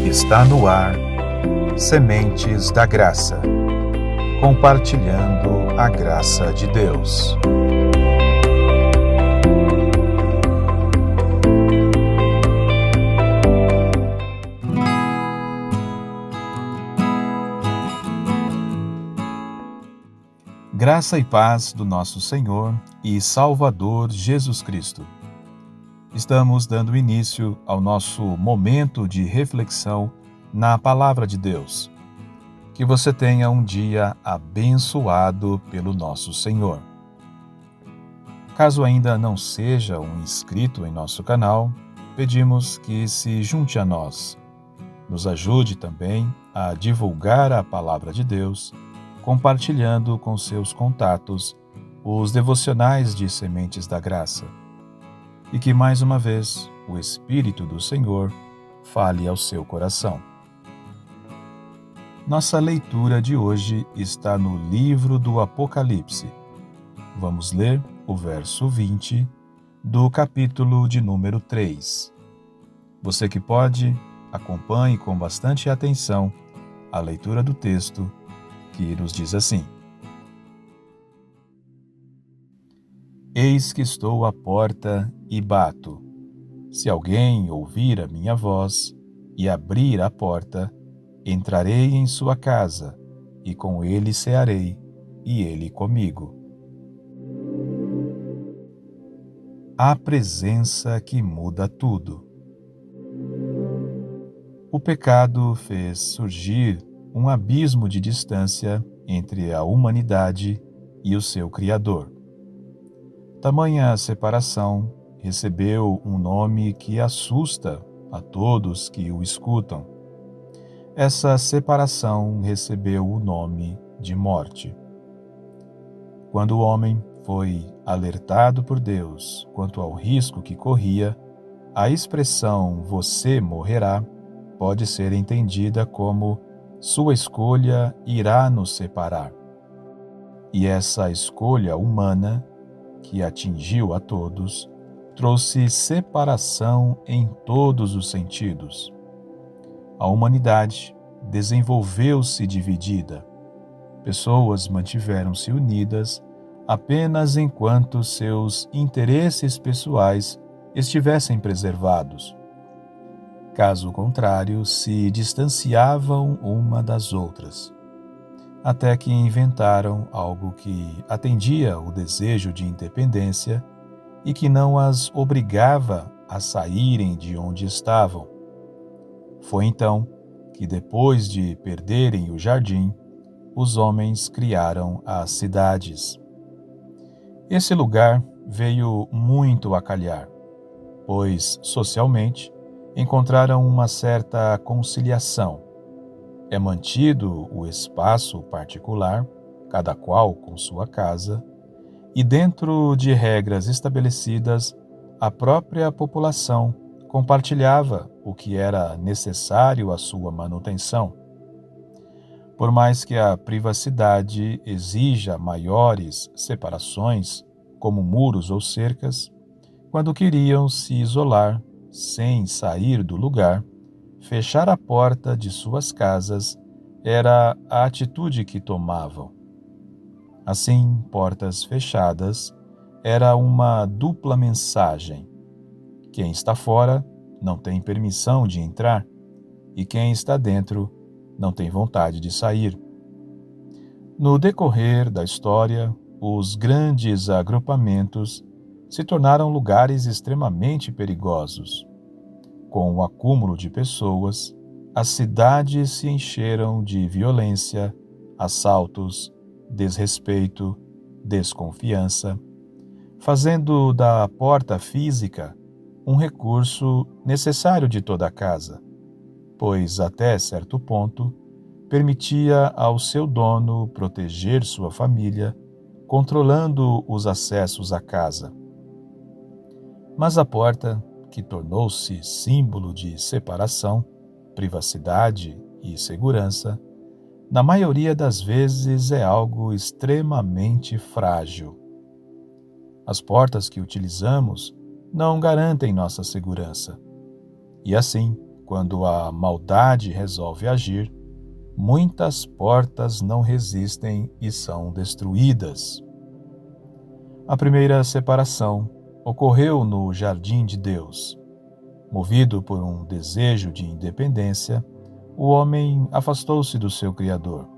Está no ar, Sementes da Graça, compartilhando a graça de Deus. Graça e paz do nosso Senhor e Salvador Jesus Cristo. Estamos dando início ao nosso momento de reflexão na Palavra de Deus. Que você tenha um dia abençoado pelo nosso Senhor. Caso ainda não seja um inscrito em nosso canal, pedimos que se junte a nós. Nos ajude também a divulgar a Palavra de Deus, compartilhando com seus contatos os devocionais de Sementes da Graça. E que mais uma vez o Espírito do Senhor fale ao seu coração. Nossa leitura de hoje está no livro do Apocalipse. Vamos ler o verso 20 do capítulo de número 3. Você que pode, acompanhe com bastante atenção a leitura do texto, que nos diz assim: Eis que estou à porta e bato. Se alguém ouvir a minha voz e abrir a porta, entrarei em sua casa, e com ele cearei, e ele comigo. A presença que muda tudo. O pecado fez surgir um abismo de distância entre a humanidade e o seu Criador. Tamanha separação recebeu um nome que assusta a todos que o escutam. Essa separação recebeu o nome de morte. Quando o homem foi alertado por Deus quanto ao risco que corria, a expressão "você morrerá" pode ser entendida como sua escolha irá nos separar. E essa escolha humana, que atingiu a todos, trouxe separação em todos os sentidos. A humanidade desenvolveu-se dividida. Pessoas mantiveram-se unidas apenas enquanto seus interesses pessoais estivessem preservados. Caso contrário, se distanciavam uma das outras. Até que inventaram algo que atendia o desejo de independência e que não as obrigava a saírem de onde estavam. Foi então que, depois de perderem o jardim, os homens criaram as cidades. Esse lugar veio muito a calhar, pois, socialmente, encontraram uma certa conciliação. É mantido o espaço particular, cada qual com sua casa, e dentro de regras estabelecidas, a própria população compartilhava o que era necessário à sua manutenção. Por mais que a privacidade exija maiores separações, como muros ou cercas, quando queriam se isolar sem sair do lugar, fechar a porta de suas casas era a atitude que tomavam. Assim, portas fechadas era uma dupla mensagem. Quem está fora não tem permissão de entrar, e quem está dentro não tem vontade de sair. No decorrer da história, os grandes agrupamentos se tornaram lugares extremamente perigosos. Com o acúmulo de pessoas, as cidades se encheram de violência, assaltos, desrespeito, desconfiança, fazendo da porta física um recurso necessário de toda a casa, pois até certo ponto permitia ao seu dono proteger sua família, controlando os acessos à casa. Mas a porta, que tornou-se símbolo de separação, privacidade e segurança, na maioria das vezes é algo extremamente frágil. As portas que utilizamos não garantem nossa segurança. E assim, quando a maldade resolve agir, muitas portas não resistem e são destruídas. A primeira separação ocorreu no Jardim de Deus. Movido por um desejo de independência, o homem afastou-se do seu Criador.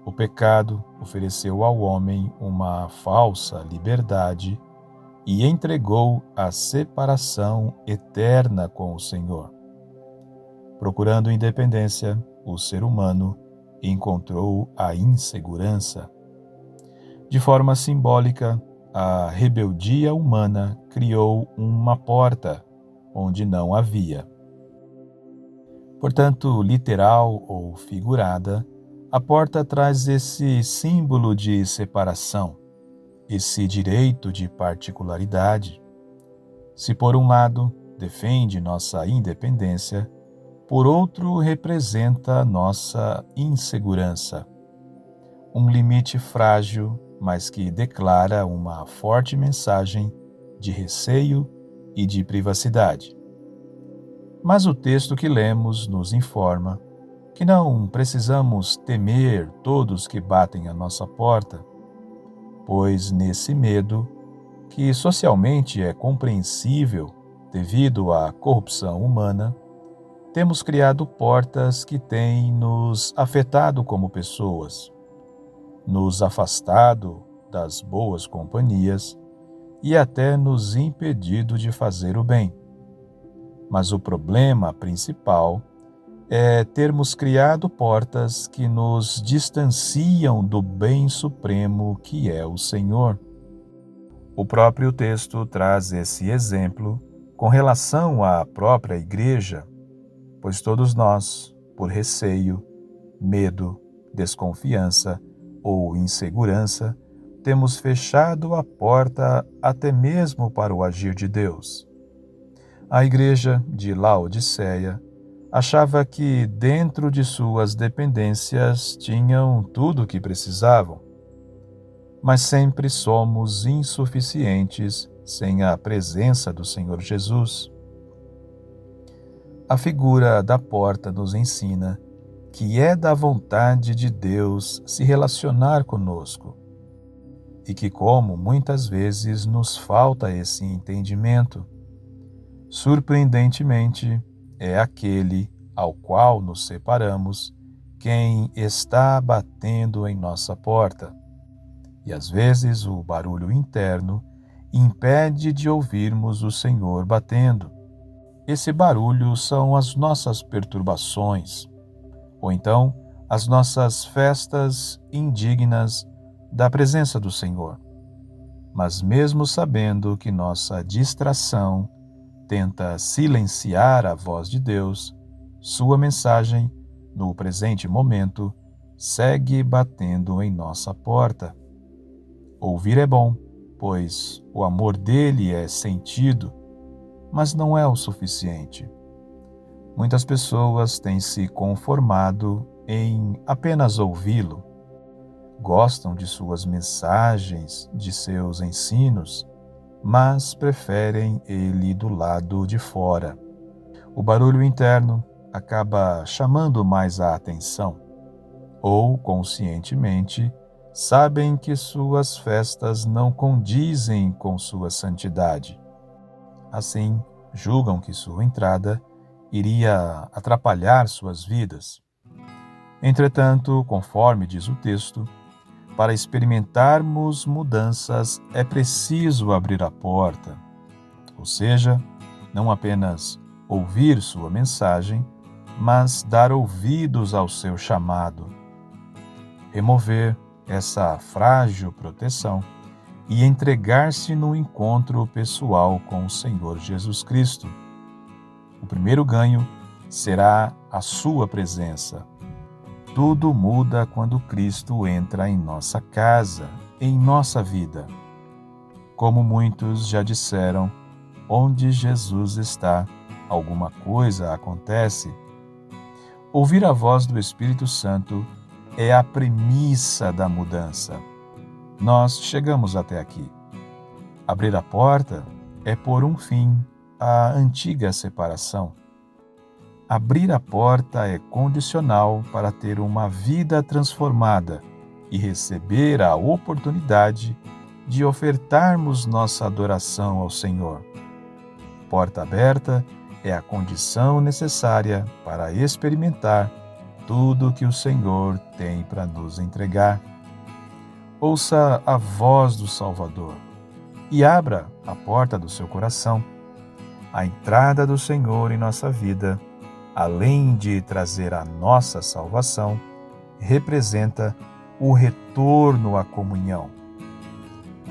O pecado ofereceu ao homem uma falsa liberdade e entregou a separação eterna com o Senhor. Procurando independência, o ser humano encontrou a insegurança. De forma simbólica, a rebeldia humana criou uma porta onde não havia. Portanto, literal ou figurada, a porta traz esse símbolo de separação, esse direito de particularidade. Se por um lado defende nossa independência, por outro representa nossa insegurança. Um limite frágil, mas que declara uma forte mensagem de receio e de privacidade. Mas o texto que lemos nos informa que não precisamos temer todos que batem à nossa porta, pois nesse medo, que socialmente é compreensível devido à corrupção humana, temos criado portas que têm nos afetado como pessoas, nos afastado das boas companhias e até nos impedido de fazer o bem. Mas o problema principal é termos criado portas que nos distanciam do bem supremo que é o Senhor. O próprio texto traz esse exemplo com relação à própria igreja, pois todos nós, por receio, medo, desconfiança ou insegurança, temos fechado a porta até mesmo para o agir de Deus. A igreja de Laodiceia achava que dentro de suas dependências tinham tudo o que precisavam, mas sempre somos insuficientes sem a presença do Senhor Jesus. A figura da porta nos ensina que é da vontade de Deus se relacionar conosco e que, como muitas vezes nos falta esse entendimento, surpreendentemente, é aquele ao qual nos separamos quem está batendo em nossa porta. E às vezes o barulho interno impede de ouvirmos o Senhor batendo. Esse barulho são as nossas perturbações, ou então as nossas festas indignas da presença do Senhor. Mas mesmo sabendo que nossa distração tenta silenciar a voz de Deus, sua mensagem, no presente momento, segue batendo em nossa porta. Ouvir é bom, pois o amor dele é sentido, mas não é o suficiente. Muitas pessoas têm se conformado em apenas ouvi-lo. Gostam de suas mensagens, de seus ensinos, mas preferem ele do lado de fora. O barulho interno acaba chamando mais a atenção, ou conscientemente sabem que suas festas não condizem com sua santidade. Assim, julgam que sua entrada iria atrapalhar suas vidas. Entretanto, conforme diz o texto, para experimentarmos mudanças é preciso abrir a porta, ou seja, não apenas ouvir sua mensagem, mas dar ouvidos ao seu chamado. Remover essa frágil proteção e entregar-se no encontro pessoal com o Senhor Jesus Cristo. O primeiro ganho será a sua presença. Tudo muda quando Cristo entra em nossa casa, em nossa vida. Como muitos já disseram, onde Jesus está, alguma coisa acontece. Ouvir a voz do Espírito Santo é a premissa da mudança. Nós chegamos até aqui. Abrir a porta é pôr um fim à antiga separação. Abrir a porta é condicional para ter uma vida transformada e receber a oportunidade de ofertarmos nossa adoração ao Senhor. Porta aberta é a condição necessária para experimentar tudo que o Senhor tem para nos entregar. Ouça a voz do Salvador e abra a porta do seu coração. A entrada do Senhor em nossa vida, além de trazer a nossa salvação, representa o retorno à comunhão.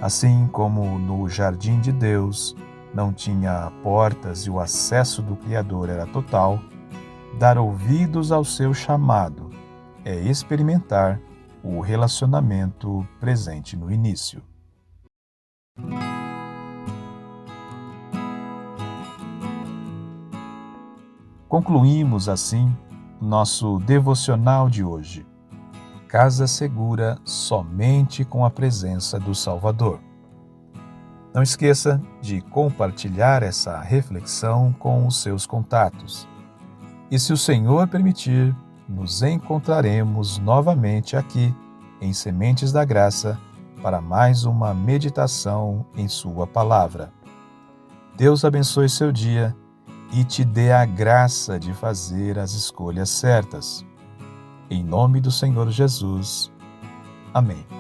Assim como no jardim de Deus não tinha portas e o acesso do Criador era total, dar ouvidos ao seu chamado é experimentar o relacionamento presente no início. Concluímos assim nosso devocional de hoje. Casa segura somente com a presença do Salvador. Não esqueça de compartilhar essa reflexão com os seus contatos. E se o Senhor permitir, nos encontraremos novamente aqui em Sementes da Graça para mais uma meditação em Sua Palavra. Deus abençoe seu dia e te dê a graça de fazer as escolhas certas. Em nome do Senhor Jesus. Amém.